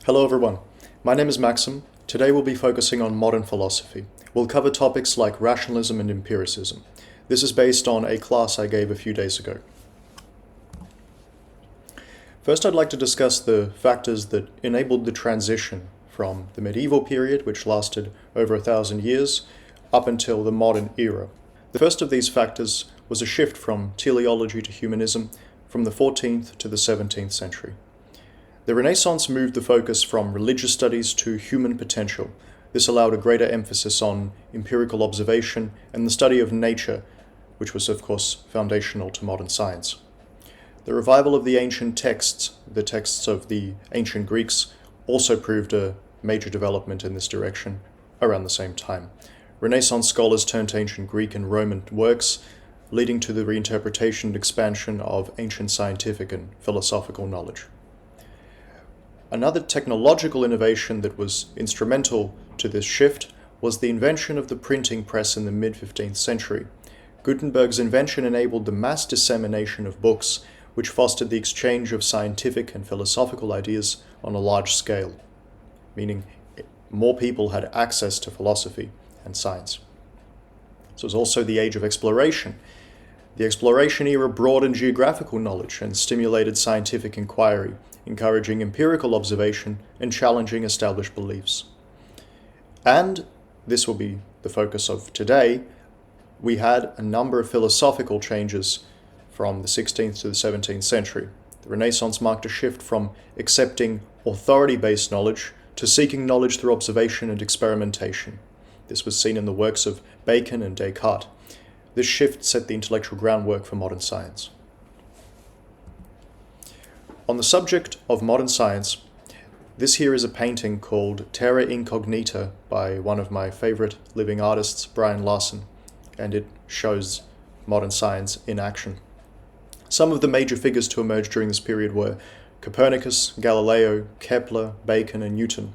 Hello everyone, my name is Maxim. Today we'll be focusing on modern philosophy. We'll cover topics like rationalism and empiricism. This is based on a class I gave a few days ago. First, I'd like to discuss the factors that enabled the transition from the medieval period, which lasted over 1,000 years, up until the modern era. The first of these factors was a shift from teleology to humanism from the 14th to the 17th century. The Renaissance moved the focus from religious studies to human potential. This allowed a greater emphasis on empirical observation and the study of nature, which was of course foundational to modern science. The revival of the ancient texts, the texts of the ancient Greeks, also proved a major development in this direction around the same time. Renaissance scholars turned to ancient Greek and Roman works, leading to the reinterpretation and expansion of ancient scientific and philosophical knowledge. Another technological innovation that was instrumental to this shift was the invention of the printing press in the mid-15th century. Gutenberg's invention enabled the mass dissemination of books, which fostered the exchange of scientific and philosophical ideas on a large scale, meaning more people had access to philosophy and science. So it was also the age of exploration. The exploration era broadened geographical knowledge and stimulated scientific inquiry, encouraging empirical observation and challenging established beliefs. And this will be the focus of today. We had a number of philosophical changes from the 16th to the 17th century. The Renaissance marked a shift from accepting authority-based knowledge to seeking knowledge through observation and experimentation. This was seen in the works of Bacon and Descartes. This shift set the intellectual groundwork for modern science. On the subject of modern science, this here is a painting called Terra Incognita by one of my favorite living artists, Brian Larson, and it shows modern science in action. Some of the major figures to emerge during this period were Copernicus, Galileo, Kepler, Bacon, and Newton.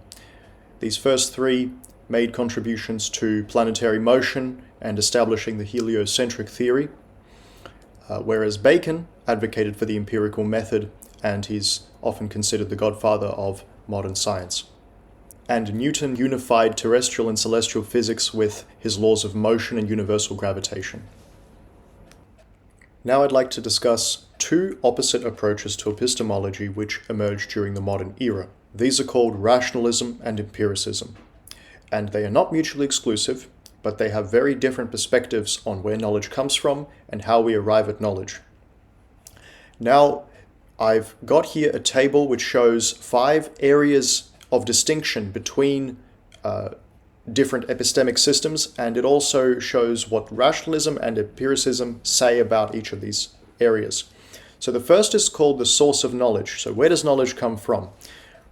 These first three made contributions to planetary motion and establishing the heliocentric theory, whereas Bacon advocated for the empirical method, and he's often considered the godfather of modern science. And Newton unified terrestrial and celestial physics with his laws of motion and universal gravitation. Now I'd like to discuss two opposite approaches to epistemology which emerged during the modern era. These are called rationalism and empiricism. And they are not mutually exclusive, but they have very different perspectives on where knowledge comes from and how we arrive at knowledge. Now, I've got here a table which shows 5 areas of distinction between different epistemic systems, and it also shows what rationalism and empiricism say about each of these areas. So the first is called the source of knowledge. So where does knowledge come from?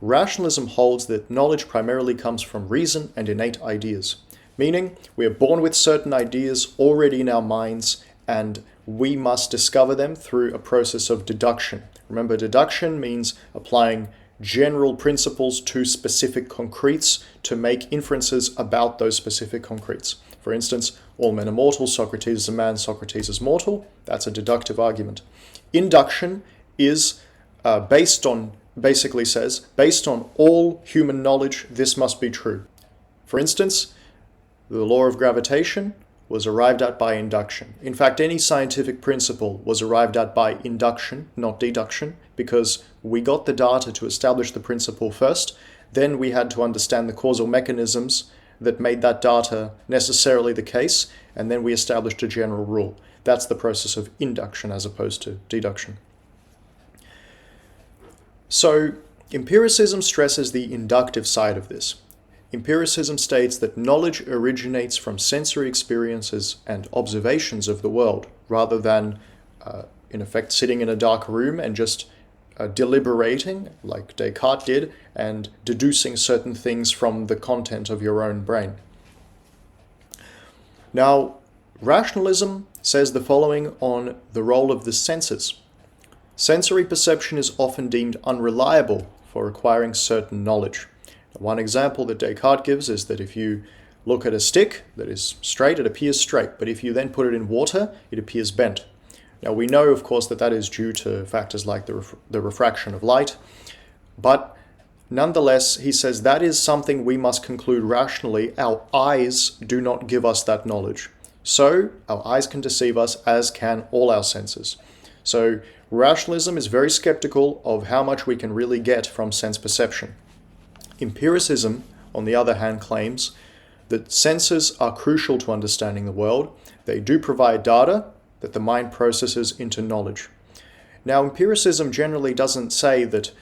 Rationalism holds that knowledge primarily comes from reason and innate ideas, meaning we are born with certain ideas already in our minds, and we must discover them through a process of deduction. Remember, deduction means applying general principles to specific concretes to make inferences about those specific concretes. For instance, all men are mortal, Socrates is a man, Socrates is mortal. That's a deductive argument. Induction is basically says, based on all human knowledge, this must be true. For instance, the law of gravitation was arrived at by induction. In fact, any scientific principle was arrived at by induction, not deduction, because we got the data to establish the principle first, then we had to understand the causal mechanisms that made that data necessarily the case, and then we established a general rule. That's the process of induction as opposed to deduction. So, empiricism stresses the inductive side of this. Empiricism states that knowledge originates from sensory experiences and observations of the world, rather than, in effect, sitting in a dark room and just deliberating, like Descartes did, and deducing certain things from the content of your own brain. Now, rationalism says the following on the role of the senses. Sensory perception is often deemed unreliable for acquiring certain knowledge. One example that Descartes gives is that if you look at a stick that is straight, it appears straight, but if you then put it in water, it appears bent. Now we know, of course, that that is due to factors like the refraction of light, but Nonetheless, he says that is something we must conclude rationally. Our eyes do not give us that knowledge. So, our eyes can deceive us, as can all our senses. So, rationalism is very skeptical of how much we can really get from sense perception. Empiricism, on the other hand, claims that senses are crucial to understanding the world. They do provide data that the mind processes into knowledge. Now, empiricism generally doesn't say that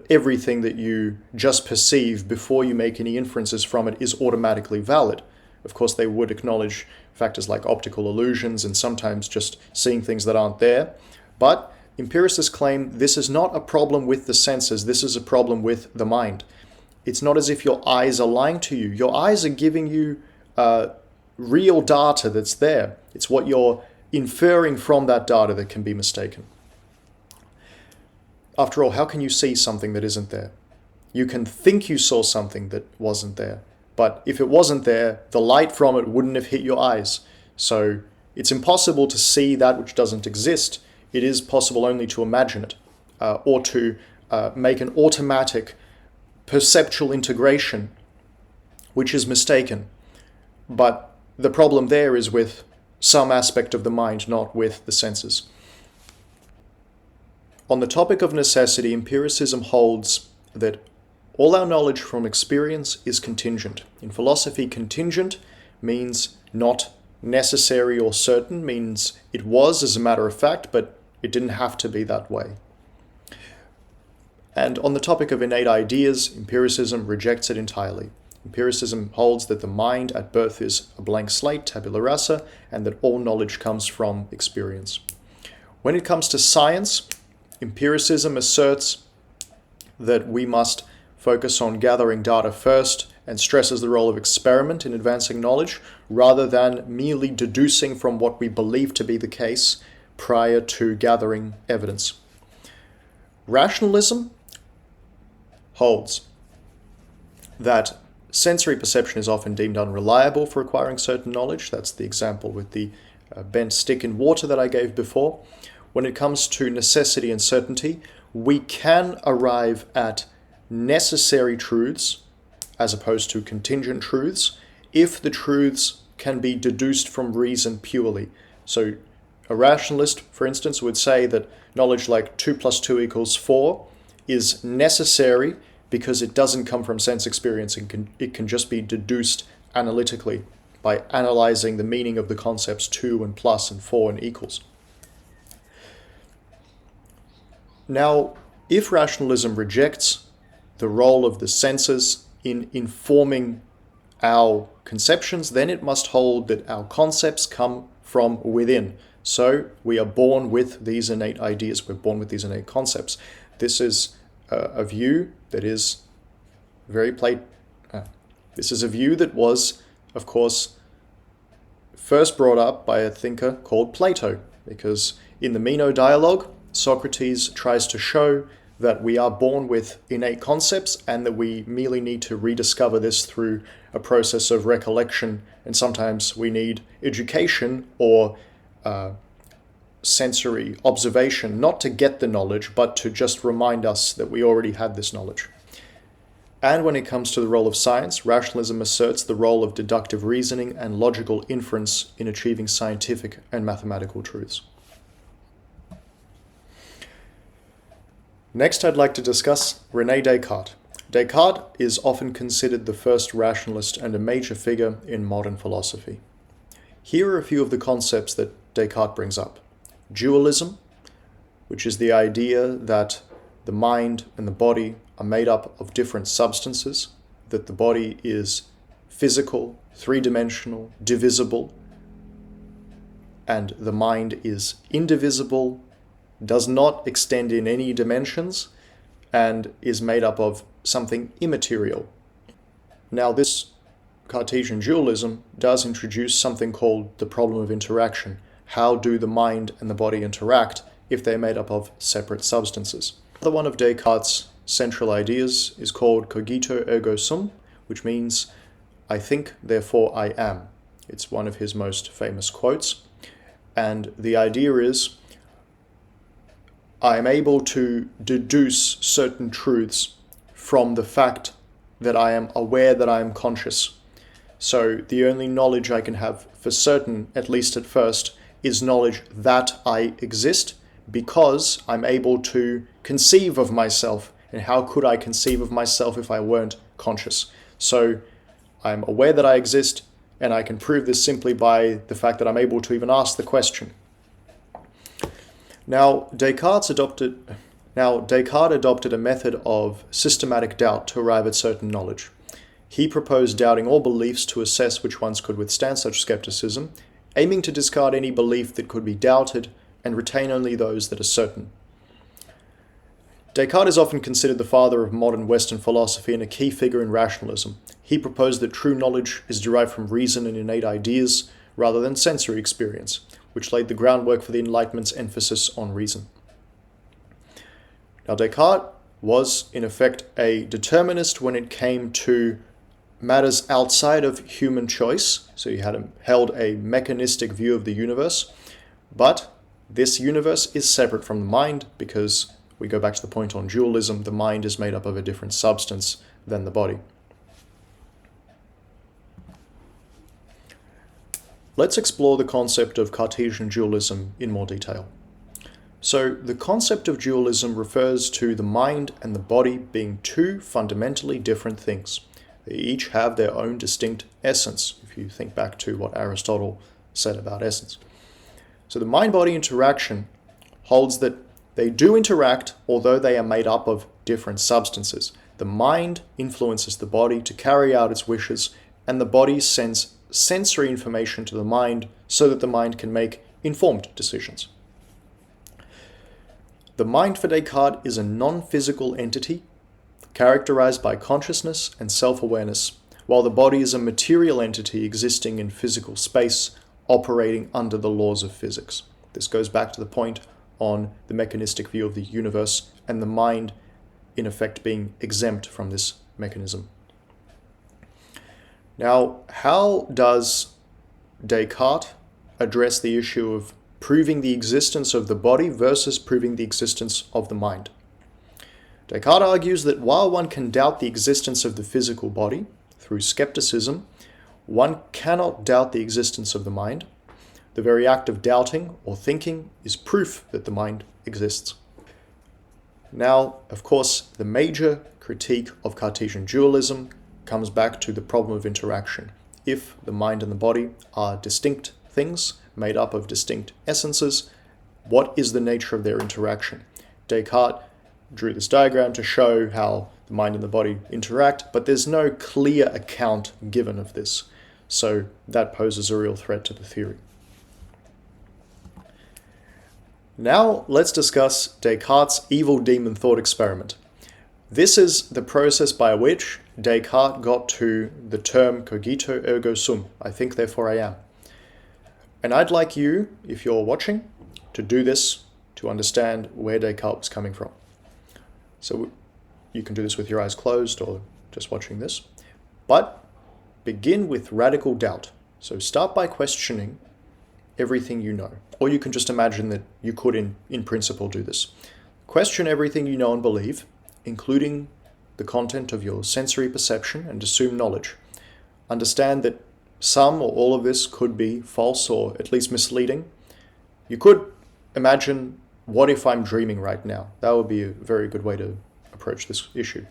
everything that you just perceive before you make any inferences from it is automatically valid. Of course, they would acknowledge factors like optical illusions and sometimes just seeing things that aren't there. But empiricists claim this is not a problem with the senses, this is a problem with the mind. It's not as if your eyes are lying to you. Your eyes are giving you real data that's there. It's what you're inferring from that data that can be mistaken. After all, how can you see something that isn't there? You can think you saw something that wasn't there. But if it wasn't there, the light from it wouldn't have hit your eyes. So it's impossible to see that which doesn't exist. It is possible only to imagine it, or to make an automatic perceptual integration, which is mistaken. But the problem there is with some aspect of the mind, not with the senses. On the topic of necessity, empiricism holds that all our knowledge from experience is contingent. In philosophy, contingent means not necessary or certain, means it was as a matter of fact, but it didn't have to be that way. And on the topic of innate ideas, empiricism rejects it entirely. Empiricism holds that the mind at birth is a blank slate, tabula rasa, and that all knowledge comes from experience. When it comes to science, empiricism asserts that we must focus on gathering data first and stresses the role of experiment in advancing knowledge rather than merely deducing from what we believe to be the case prior to gathering evidence. Rationalism holds that sensory perception is often deemed unreliable for acquiring certain knowledge. That's the example with the bent stick in water that I gave before. When it comes to necessity and certainty, we can arrive at necessary truths as opposed to contingent truths if the truths can be deduced from reason purely. So a rationalist, for instance, would say that knowledge like 2 + 2 = 4 is necessary because it doesn't come from sense experience. It can just be deduced analytically by analyzing the meaning of the concepts 2 and plus and 4 and equals. Now, if rationalism rejects the role of the senses in informing our conceptions, then it must hold that our concepts come from within. So we are born with these innate ideas, we're born with these innate concepts. This is a view that is this is a view that was, of course, first brought up by a thinker called Plato, because in the Meno dialogue, Socrates tries to show that we are born with innate concepts and that we merely need to rediscover this through a process of recollection, and sometimes we need education or sensory observation, not to get the knowledge, but to just remind us that we already had this knowledge. And when it comes to the role of science, rationalism asserts the role of deductive reasoning and logical inference in achieving scientific and mathematical truths. Next, I'd like to discuss René Descartes. Descartes is often considered the first rationalist and a major figure in modern philosophy. Here are a few of the concepts that Descartes brings up. Dualism, which is the idea that the mind and the body are made up of different substances, that the body is physical, three-dimensional, divisible, and the mind is indivisible, does not extend in any dimensions, and is made up of something immaterial. Now, this Cartesian dualism does introduce something called the problem of interaction. How do the mind and the body interact if they're made up of separate substances? Another one of Descartes' central ideas is called cogito ergo sum, which means I think, therefore I am. It's one of his most famous quotes. And the idea is I am able to deduce certain truths from the fact that I am aware that I am conscious. So the only knowledge I can have for certain, at least at first, is knowledge that I exist, because I'm able to conceive of myself. And how could I conceive of myself if I weren't conscious? So I'm aware that I exist, and I can prove this simply by the fact that I'm able to even ask the question. Now, Descartes adopted a method of systematic doubt to arrive at certain knowledge. He proposed doubting all beliefs to assess which ones could withstand such skepticism, aiming to discard any belief that could be doubted and retain only those that are certain. Descartes is often considered the father of modern Western philosophy and a key figure in rationalism. He proposed that true knowledge is derived from reason and innate ideas rather than sensory experience, which laid the groundwork for the Enlightenment's emphasis on reason. Now, Descartes was, in effect, a determinist when it came to matters outside of human choice, so he held a mechanistic view of the universe, but this universe is separate from the mind because, we go back to the point on dualism, the mind is made up of a different substance than the body. Let's explore the concept of Cartesian dualism in more detail. So, the concept of dualism refers to the mind and the body being two fundamentally different things. They each have their own distinct essence, if you think back to what Aristotle said about essence. So the mind-body interaction holds that they do interact, although they are made up of different substances. The mind influences the body to carry out its wishes, and the body sends sensory information to the mind so that the mind can make informed decisions. The mind for Descartes is a non-physical entity characterized by consciousness and self-awareness, while the body is a material entity existing in physical space, operating under the laws of physics. This goes back to the point on the mechanistic view of the universe and the mind, in effect, being exempt from this mechanism. Now, how does Descartes address the issue of proving the existence of the body versus proving the existence of the mind? Descartes argues that while one can doubt the existence of the physical body through skepticism, one cannot doubt the existence of the mind. The very act of doubting or thinking is proof that the mind exists. Now, of course, the major critique of Cartesian dualism comes back to the problem of interaction. If the mind and the body are distinct things made up of distinct essences, what is the nature of their interaction? Descartes drew this diagram to show how the mind and the body interact, but there's no clear account given of this. So that poses a real threat to the theory. Now let's discuss Descartes' evil demon thought experiment. This is the process by which Descartes got to the term cogito ergo sum, I think therefore I am. And I'd like you, if you're watching, to do this to understand where Descartes was coming from. So you can do this with your eyes closed or just watching this. But begin with radical doubt. So start by questioning everything you know. Or you can just imagine that you could, in principle, do this. Question everything you know and believe, including the content of your sensory perception, and assume knowledge. Understand that some or all of this could be false or at least misleading. You could imagine, what if I'm dreaming right now? That would be a very good way to approach this issue.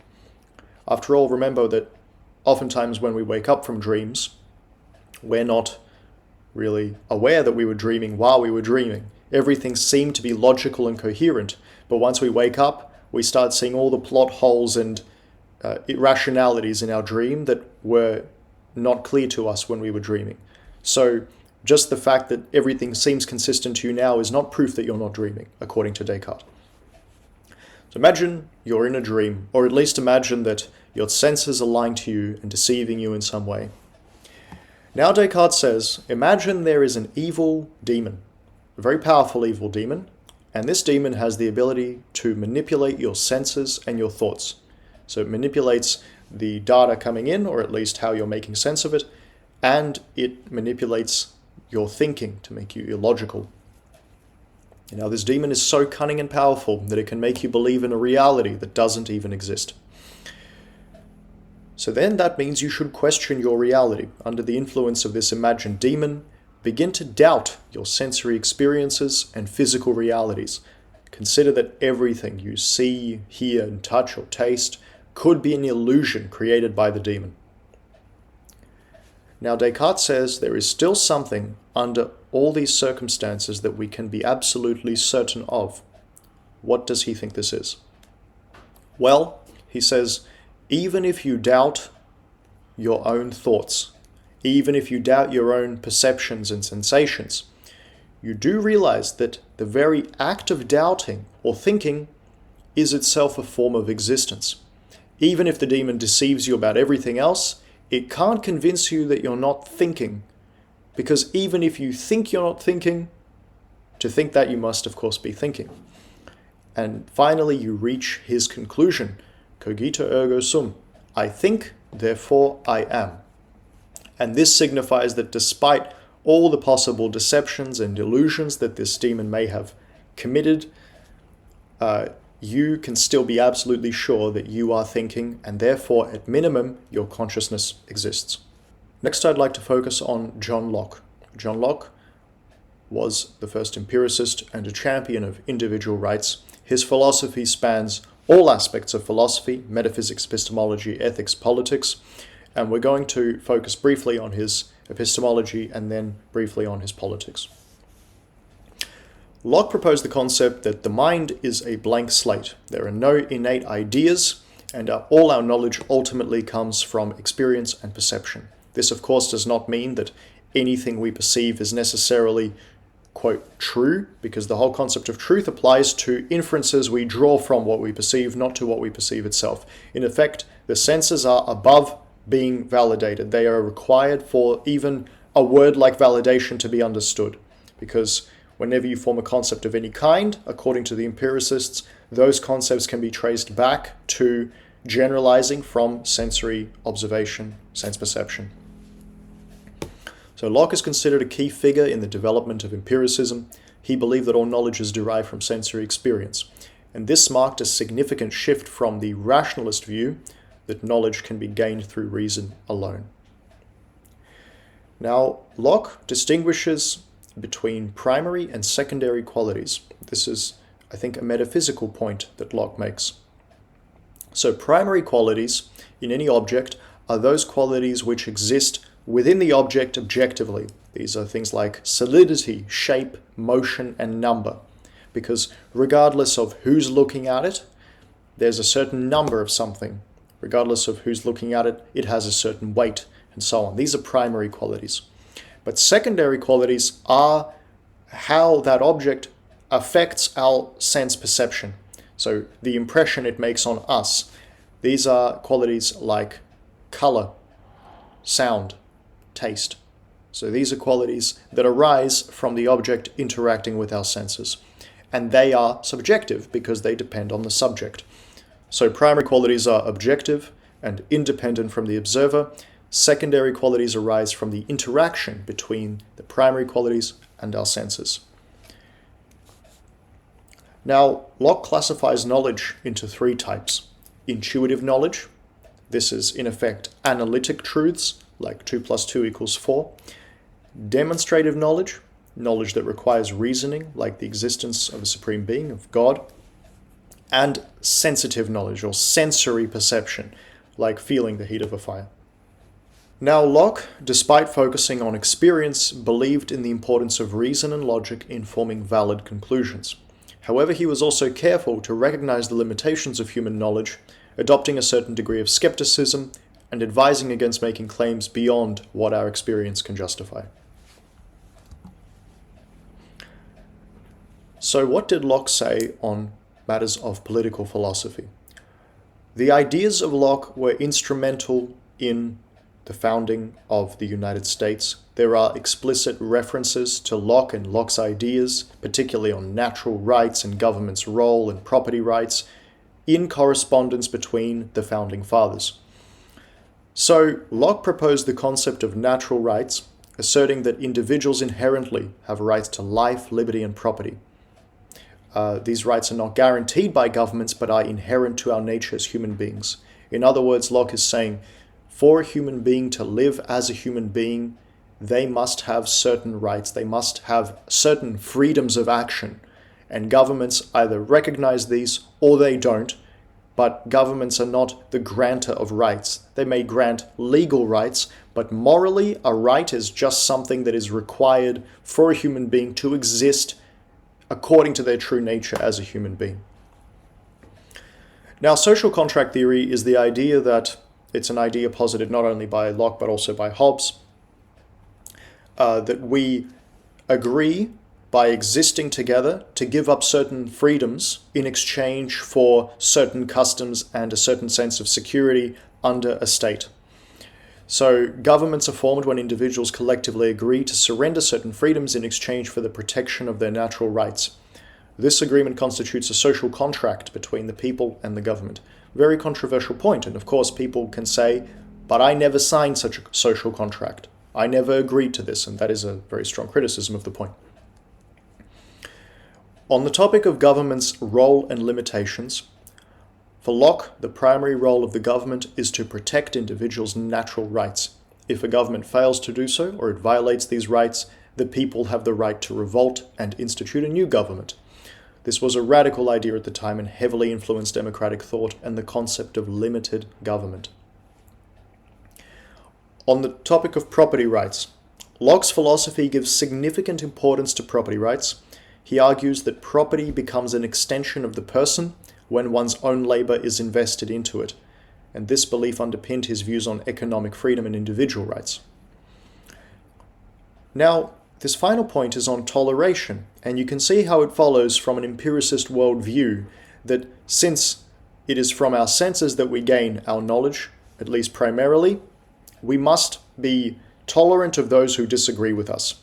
After all, remember that oftentimes when we wake up from dreams, we're not really aware that we were dreaming while we were dreaming. Everything seemed to be logical and coherent, but once we wake up, we start seeing all the plot holes and irrationalities in our dream that were not clear to us when we were dreaming. So just the fact that everything seems consistent to you now is not proof that you're not dreaming, according to Descartes. So imagine you're in a dream, or at least imagine that your senses are lying to you and deceiving you in some way. Now Descartes says, imagine there is an evil demon, a very powerful evil demon, and this demon has the ability to manipulate your senses and your thoughts. So it manipulates the data coming in, or at least how you're making sense of it, and it manipulates your thinking to make you illogical. Now this demon is so cunning and powerful that it can make you believe in a reality that doesn't even exist. So then that means you should question your reality. Under the influence of this imagined demon, begin to doubt your sensory experiences and physical realities. Consider that everything you see, hear, and touch or taste could be an illusion created by the demon. Now, Descartes says there is still something under all these circumstances that we can be absolutely certain of. What does he think this is? Well, he says, even if you doubt your own thoughts, even if you doubt your own perceptions and sensations, you do realize that the very act of doubting or thinking is itself a form of existence. Even if the demon deceives you about everything else, it can't convince you that you're not thinking, because even if you think you're not thinking, to think that you must of course be thinking. And finally you reach his conclusion, cogito ergo sum, I think, therefore I am. And this signifies that despite all the possible deceptions and illusions that this demon may have committed, you can still be absolutely sure that you are thinking, and therefore, at minimum, your consciousness exists. Next, I'd like to focus on John Locke. John Locke was the first empiricist and a champion of individual rights. His philosophy spans all aspects of philosophy, metaphysics, epistemology, ethics, politics, and we're going to focus briefly on his epistemology and then briefly on his politics. Locke proposed the concept that the mind is a blank slate. There are no innate ideas, and all our knowledge ultimately comes from experience and perception. This, of course, does not mean that anything we perceive is necessarily, quote, true, because the whole concept of truth applies to inferences we draw from what we perceive, not to what we perceive itself. In effect, the senses are above being validated. They are required for even a word like validation to be understood, because whenever you form a concept of any kind, according to the empiricists, those concepts can be traced back to generalizing from sensory observation, sense perception. So Locke is considered a key figure in the development of empiricism. He believed that all knowledge is derived from sensory experience, and this marked a significant shift from the rationalist view that knowledge can be gained through reason alone. Now, Locke distinguishes between primary and secondary qualities. This is, I think, a metaphysical point that Locke makes. So primary qualities in any object are those qualities which exist within the object objectively. These are things like solidity, shape, motion, and number. Because regardless of who's looking at it, there's a certain number of something. Regardless of who's looking at it, it has a certain weight, and so on. These are primary qualities. But secondary qualities are how that object affects our sense perception. So the impression it makes on us. These are qualities like color, sound, taste. So these are qualities that arise from the object interacting with our senses. And they are subjective because they depend on the subject. So primary qualities are objective and independent from the observer. Secondary qualities arise from the interaction between the primary qualities and our senses. Now, Locke classifies knowledge into three types. Intuitive knowledge. This is, in effect, analytic truths, like 2 + 2 = 4. Demonstrative knowledge. Knowledge that requires reasoning, like the existence of a supreme being, of God. And sensitive knowledge, or sensory perception, like feeling the heat of a fire. Now, Locke, despite focusing on experience, believed in the importance of reason and logic in forming valid conclusions. However, he was also careful to recognize the limitations of human knowledge, adopting a certain degree of skepticism and advising against making claims beyond what our experience can justify. So what did Locke say on matters of political philosophy? The ideas of Locke were instrumental in the founding of the United States. There are explicit references to Locke and Locke's ideas, particularly on natural rights and government's role and property rights, in correspondence between the founding fathers. So Locke proposed the concept of natural rights, asserting that individuals inherently have rights to life, liberty, and property. These rights are not guaranteed by governments, but are inherent to our nature as human beings. In other words, Locke is saying, for a human being to live as a human being, they must have certain rights, they must have certain freedoms of action, and governments either recognize these or they don't, but governments are not the grantor of rights. They may grant legal rights, but morally a right is just something that is required for a human being to exist according to their true nature as a human being. Now, social contract theory is the idea that it's an idea posited not only by Locke but also by Hobbes, that we agree by existing together to give up certain freedoms in exchange for certain customs and a certain sense of security under a state. So governments are formed when individuals collectively agree to surrender certain freedoms in exchange for the protection of their natural rights. This agreement constitutes a social contract between the people and the government. Very controversial point, and of course people can say, but I never signed such a social contract. I never agreed to this, and that is a very strong criticism of the point. On the topic of government's role and limitations, for Locke, the primary role of the government is to protect individuals' natural rights. If a government fails to do so, or it violates these rights, the people have the right to revolt and institute a new government. This was a radical idea at the time and heavily influenced democratic thought and the concept of limited government. On the topic of property rights, Locke's philosophy gives significant importance to property rights. He argues that property becomes an extension of the person when one's own labor is invested into it, and this belief underpinned his views on economic freedom and individual rights. Now, this final point is on toleration, and you can see how it follows from an empiricist worldview that since it is from our senses that we gain our knowledge, at least primarily, we must be tolerant of those who disagree with us.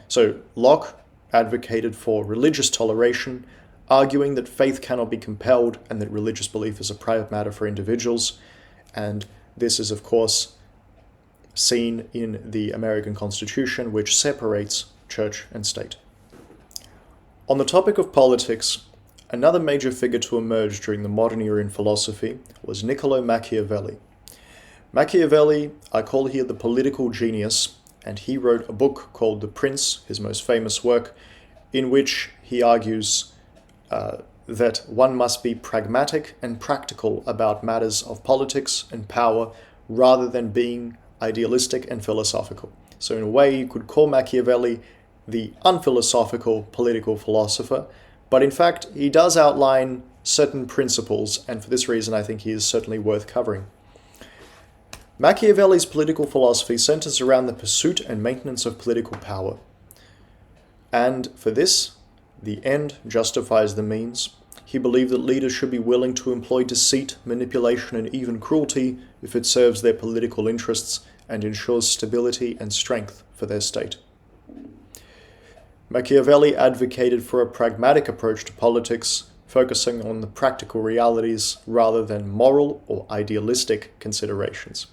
So Locke advocated for religious toleration, arguing that faith cannot be compelled and that religious belief is a private matter for individuals, and this is of course seen in the American Constitution, which separates church and state. On the topic of politics, another major figure to emerge during the modern era in philosophy was Niccolo Machiavelli. Machiavelli, I call here the political genius, and he wrote a book called The Prince, his most famous work, in which he argues that one must be pragmatic and practical about matters of politics and power rather than being idealistic and philosophical. So in a way you could call Machiavelli the unphilosophical political philosopher, but in fact he does outline certain principles, and for this reason I think he is certainly worth covering. Machiavelli's political philosophy centers around the pursuit and maintenance of political power. And for this, the end justifies the means. He believed that leaders should be willing to employ deceit, manipulation, and even cruelty if it serves their political interests and ensures stability and strength for their state. Machiavelli advocated for a pragmatic approach to politics, focusing on the practical realities rather than moral or idealistic considerations.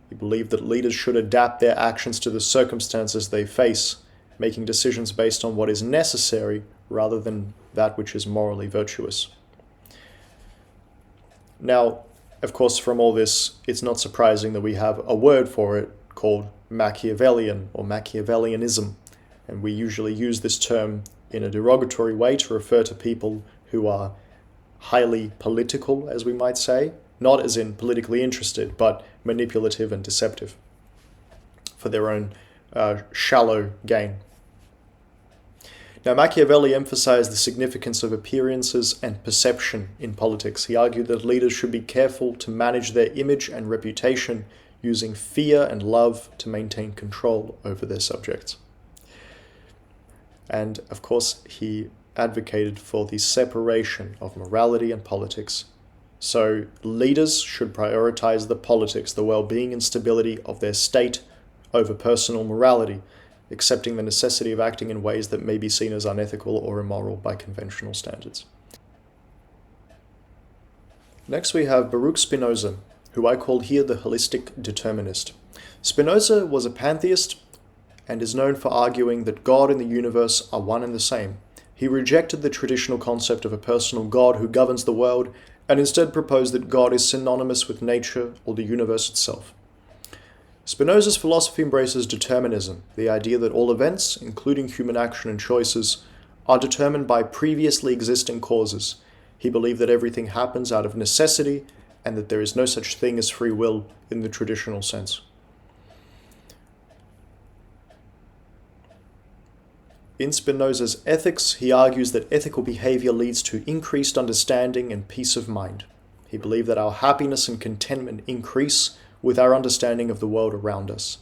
He believed that leaders should adapt their actions to the circumstances they face, making decisions based on what is necessary rather than that which is morally virtuous. Now, of course, from all this, it's not surprising that we have a word for it called Machiavellian or Machiavellianism, and we usually use this term in a derogatory way to refer to people who are highly political, as we might say, not as in politically interested, but manipulative and deceptive for their own shallow gain. Now, Machiavelli emphasized the significance of appearances and perception in politics. He argued that leaders should be careful to manage their image and reputation using fear and love to maintain control over their subjects. And, of course, he advocated for the separation of morality and politics. So, leaders should prioritize the politics, the well-being and stability of their state over personal morality, accepting the necessity of acting in ways that may be seen as unethical or immoral by conventional standards. Next we have Baruch Spinoza, who I call here the holistic determinist. Spinoza was a pantheist and is known for arguing that God and the universe are one and the same. He rejected the traditional concept of a personal God who governs the world and instead proposed that God is synonymous with nature or the universe itself. Spinoza's philosophy embraces determinism, the idea that all events, including human action and choices, are determined by previously existing causes. He believed that everything happens out of necessity and that there is no such thing as free will in the traditional sense. In Spinoza's Ethics, he argues that ethical behavior leads to increased understanding and peace of mind. He believed that our happiness and contentment increase with our understanding of the world around us.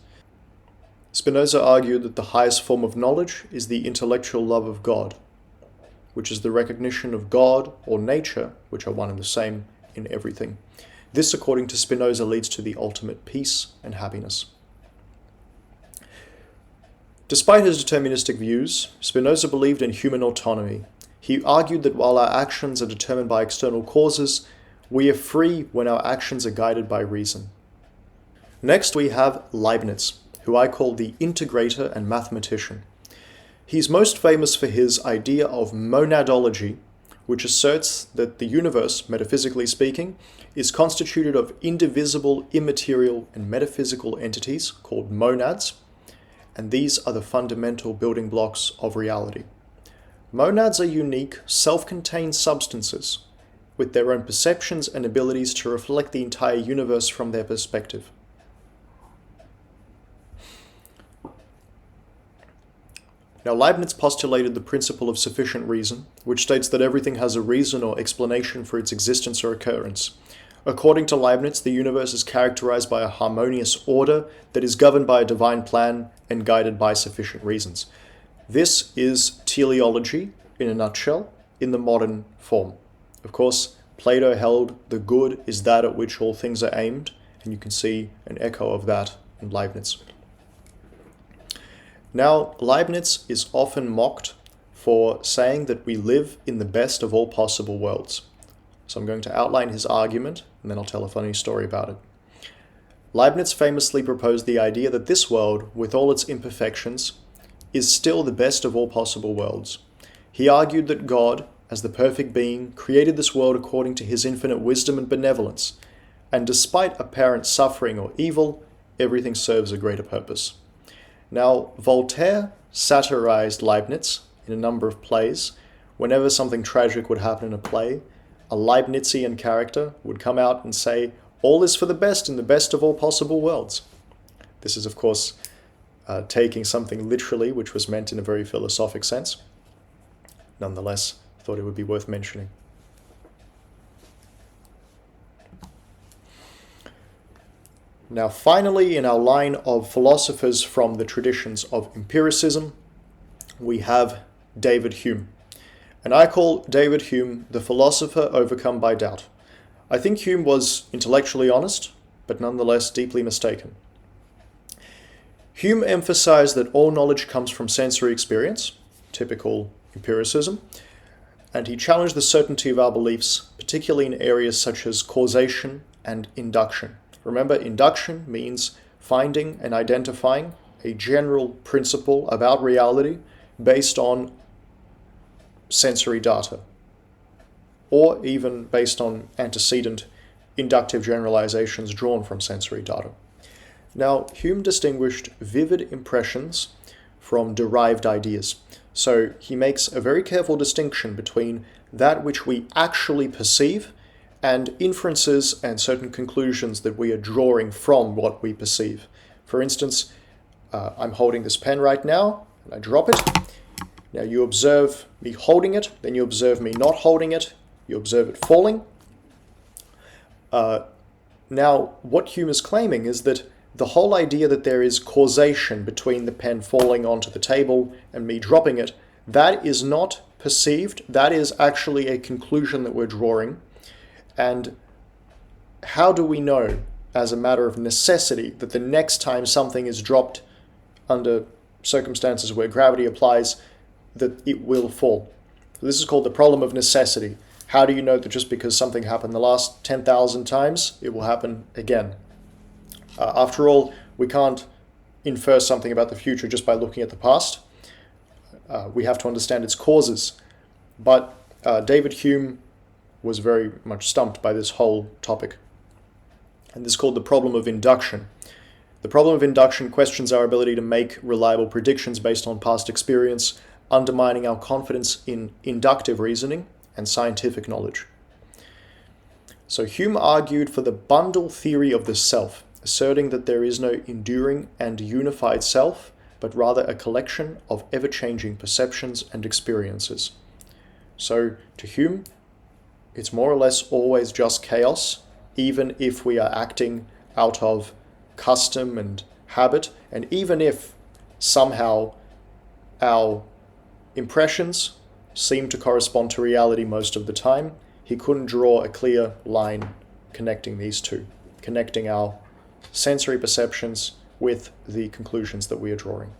Spinoza argued that the highest form of knowledge is the intellectual love of God, which is the recognition of God or nature, which are one and the same in everything. This, according to Spinoza, leads to the ultimate peace and happiness. Despite his deterministic views, Spinoza believed in human autonomy. He argued that while our actions are determined by external causes, we are free when our actions are guided by reason. Next, we have Leibniz, who I call the Integrator and Mathematician. He's most famous for his idea of monadology, which asserts that the universe, metaphysically speaking, is constituted of indivisible, immaterial, and metaphysical entities called monads, and these are the fundamental building blocks of reality. Monads are unique, self-contained substances with their own perceptions and abilities to reflect the entire universe from their perspective. Now, Leibniz postulated the principle of sufficient reason, which states that everything has a reason or explanation for its existence or occurrence. According to Leibniz, the universe is characterized by a harmonious order that is governed by a divine plan and guided by sufficient reasons. This is teleology, in a nutshell, in the modern form. Of course, Plato held the good is that at which all things are aimed, and you can see an echo of that in Leibniz. Now, Leibniz is often mocked for saying that we live in the best of all possible worlds. So I'm going to outline his argument, and then I'll tell a funny story about it. Leibniz famously proposed the idea that this world, with all its imperfections, is still the best of all possible worlds. He argued that God, as the perfect being, created this world according to his infinite wisdom and benevolence, and despite apparent suffering or evil, everything serves a greater purpose. Now, Voltaire satirized Leibniz in a number of plays. Whenever something tragic would happen in a play, a Leibnizian character would come out and say, "All is for the best in the best of all possible worlds." This is, of course, taking something literally, which was meant in a very philosophic sense. Nonetheless, I thought it would be worth mentioning. Now, finally, in our line of philosophers from the traditions of empiricism, we have David Hume. And I call David Hume the philosopher overcome by doubt. I think Hume was intellectually honest, but nonetheless deeply mistaken. Hume emphasized that all knowledge comes from sensory experience, typical empiricism, and he challenged the certainty of our beliefs, particularly in areas such as causation and induction. Remember, induction means finding and identifying a general principle about reality based on sensory data, or even based on antecedent inductive generalizations drawn from sensory data. Now, Hume distinguished vivid impressions from derived ideas. So he makes a very careful distinction between that which we actually perceive and inferences and certain conclusions that we are drawing from what we perceive. For instance, I'm holding this pen right now, and I drop it. Now you observe me holding it, then you observe me not holding it, you observe it falling. Now, what Hume is claiming is that the whole idea that there is causation between the pen falling onto the table and me dropping it, that is not perceived, that is actually a conclusion that we're drawing. And how do we know, as a matter of necessity, that the next time something is dropped under circumstances where gravity applies, that it will fall? This is called the problem of necessity. How do you know that just because something happened the last 10,000 times, it will happen again? After all, we can't infer something about the future just by looking at the past. We have to understand its causes. But David Hume was very much stumped by this whole topic. And this is called the problem of induction. The problem of induction questions our ability to make reliable predictions based on past experience, undermining our confidence in inductive reasoning and scientific knowledge. So Hume argued for the bundle theory of the self, asserting that there is no enduring and unified self, but rather a collection of ever-changing perceptions and experiences. So to Hume, it's more or less always just chaos, even if we are acting out of custom and habit, and even if somehow our impressions seem to correspond to reality most of the time, he couldn't draw a clear line connecting these two, connecting our sensory perceptions with the conclusions that we are drawing.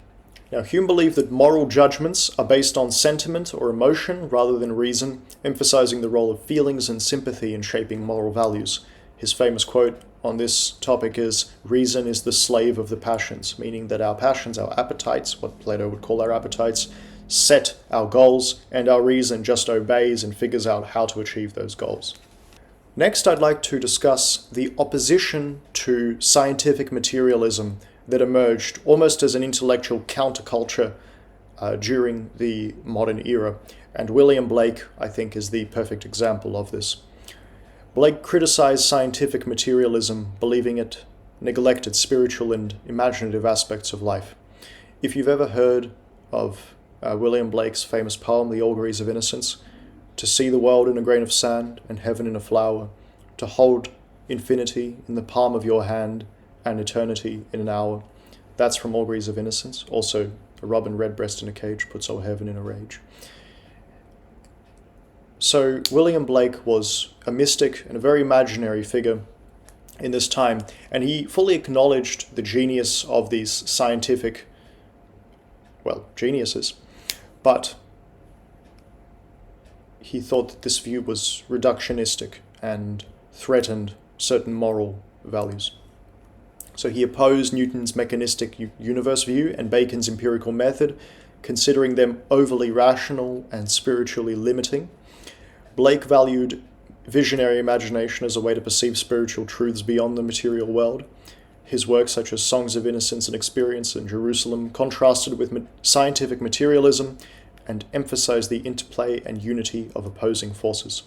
Now, Hume believed that moral judgments are based on sentiment or emotion rather than reason, emphasizing the role of feelings and sympathy in shaping moral values. His famous quote on this topic is, "Reason is the slave of the passions," meaning that our passions, our appetites, what Plato would call our appetites, set our goals, and our reason just obeys and figures out how to achieve those goals. Next, I'd like to discuss the opposition to scientific materialism that emerged almost as an intellectual counterculture during the modern era. And William Blake, I think, is the perfect example of this. Blake criticized scientific materialism, believing it neglected spiritual and imaginative aspects of life. If you've ever heard of William Blake's famous poem, The Auguries of Innocence, to see the world in a grain of sand and heaven in a flower, to hold infinity in the palm of your hand and eternity in an hour. That's from Auguries of Innocence. Also, a robin redbreast in a cage puts all heaven in a rage. So William Blake was a mystic and a very imaginary figure in this time, and he fully acknowledged the genius of these scientific, geniuses, but he thought that this view was reductionistic and threatened certain moral values. So he opposed Newton's mechanistic universe view and Bacon's empirical method, considering them overly rational and spiritually limiting. Blake valued visionary imagination as a way to perceive spiritual truths beyond the material world. His works such as Songs of Innocence and Experience in Jerusalem contrasted with scientific materialism and emphasized the interplay and unity of opposing forces.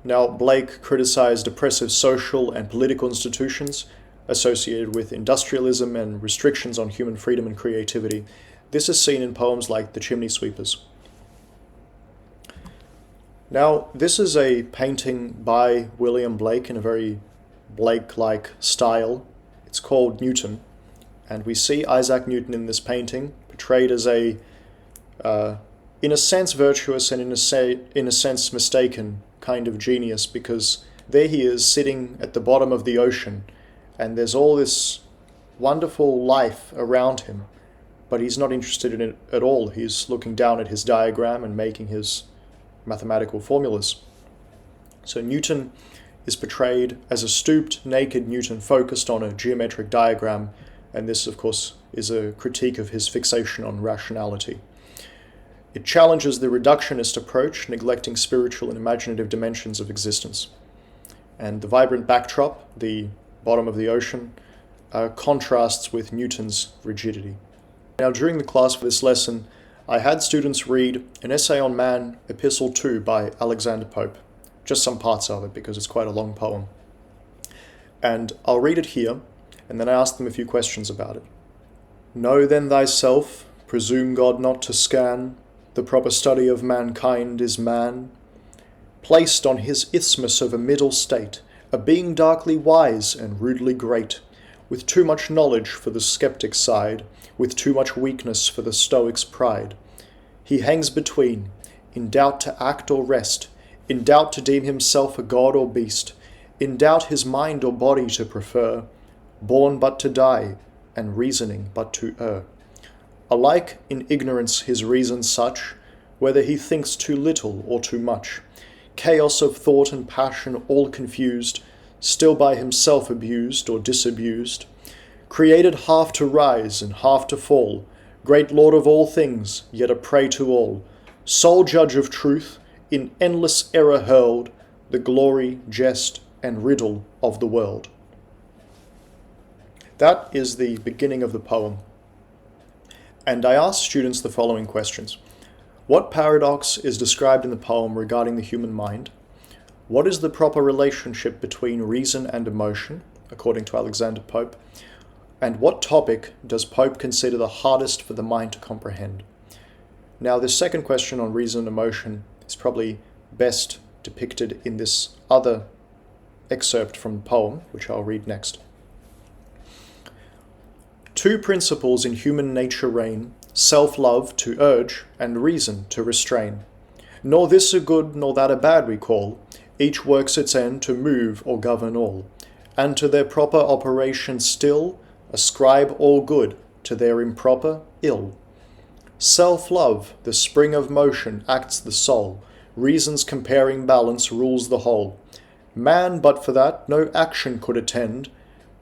Now, Blake criticized oppressive social and political institutions associated with industrialism and restrictions on human freedom and creativity. This is seen in poems like The Chimney Sweepers. Now, this is a painting by William Blake in a very Blake-like style. It's called Newton, and we see Isaac Newton in this painting portrayed as a, in a sense, virtuous and in a sense mistaken kind of genius, because there he is sitting at the bottom of the ocean, and there's all this wonderful life around him, but he's not interested in it at all. He's looking down at his diagram and making his mathematical formulas. So Newton is portrayed as a stooped, naked Newton focused on a geometric diagram, and this, of course, is a critique of his fixation on rationality. It challenges the reductionist approach, neglecting spiritual and imaginative dimensions of existence. And the vibrant backdrop, the bottom of the ocean, contrasts with Newton's rigidity. Now, during the class for this lesson, I had students read an essay on man, Epistle 2 by Alexander Pope. Just some parts of it, because it's quite a long poem. And I'll read it here, and then I ask them a few questions about it. Know then thyself, presume God not to scan, the proper study of mankind is man. Placed on his isthmus of a middle state, a being darkly wise and rudely great, with too much knowledge for the skeptic's side, with too much weakness for the stoic's pride. He hangs between, in doubt to act or rest, in doubt to deem himself a god or beast, in doubt his mind or body to prefer, born but to die, and reasoning but to err. Alike in ignorance his reason such, whether he thinks too little or too much, chaos of thought and passion all confused, still by himself abused or disabused, created half to rise and half to fall, great lord of all things, yet a prey to all, sole judge of truth, in endless error hurled, the glory, jest, and riddle of the world. That is the beginning of the poem. And I asked students the following questions. What paradox is described in the poem regarding the human mind? What is the proper relationship between reason and emotion, according to Alexander Pope? And what topic does Pope consider the hardest for the mind to comprehend? Now, this second question on reason and emotion is probably best depicted in this other excerpt from the poem, which I'll read next. Two principles in human nature reign, self-love to urge and reason to restrain. Nor this a good nor that a bad we call, each works its end to move or govern all, and to their proper operation still ascribe all good, to their improper ill. Self-love, the spring of motion, acts the soul, reason's comparing balance rules the whole. Man, but for that, no action could attend,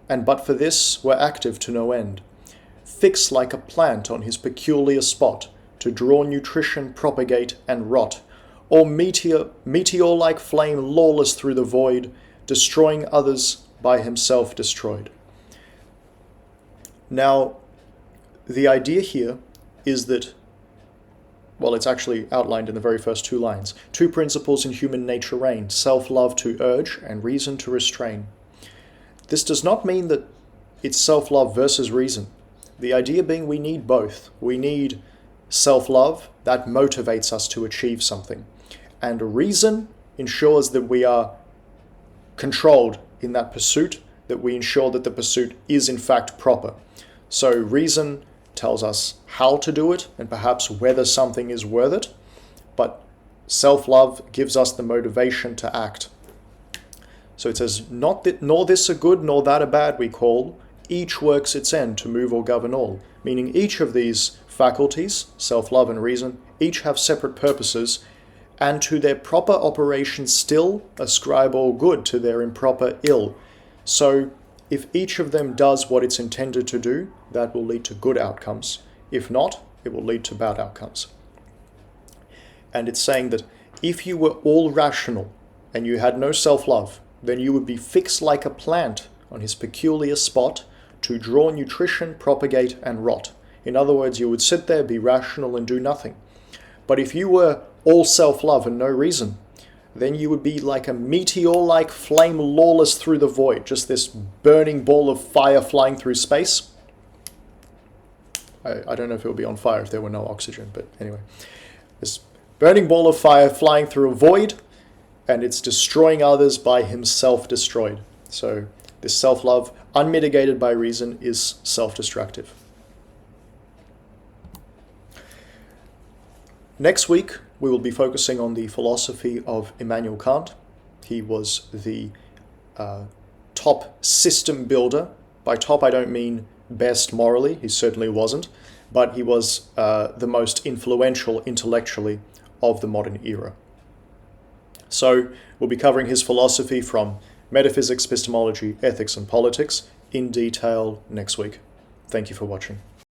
and but for this were active to no end. Fixed like a plant on his peculiar spot, to draw nutrition, propagate, and rot, or meteor-like flame lawless through the void, destroying others by himself destroyed. Now, the idea here is that, well, it's actually outlined in the very first two lines. Two principles in human nature reign, self-love to urge and reason to restrain. This does not mean that it's self-love versus reason. The idea being we need both. We need self-love that motivates us to achieve something. And reason ensures that we are controlled in that pursuit, that we ensure that the pursuit is in fact proper. So reason tells us how to do it and perhaps whether something is worth it, but self-love gives us the motivation to act. So it says, not that, nor this a good nor that a bad we call, each works its end to move or govern all, meaning each of these faculties, self-love and reason, each have separate purposes, and to their proper operation still ascribe all good, to their improper ill. So if each of them does what it's intended to do, that will lead to good outcomes. If not, it will lead to bad outcomes. And it's saying that if you were all rational and you had no self-love, then you would be fixed like a plant on his peculiar spot to draw nutrition, propagate, and rot. In other words, you would sit there, be rational, and do nothing. But if you were all self-love and no reason, then you would be like a meteor-like flame lawless through the void, just this burning ball of fire flying through space. I don't know if it would be on fire if there were no oxygen, but anyway. This burning ball of fire flying through a void, and it's destroying others by himself destroyed. So this self-love, unmitigated by reason, is self-destructive. Next week, we will be focusing on the philosophy of Immanuel Kant. He was the top system builder. By top, I don't mean best morally. He certainly wasn't. But he was the most influential intellectually of the modern era. So we'll be covering his philosophy from metaphysics, epistemology, ethics, and politics in detail next week. Thank you for watching.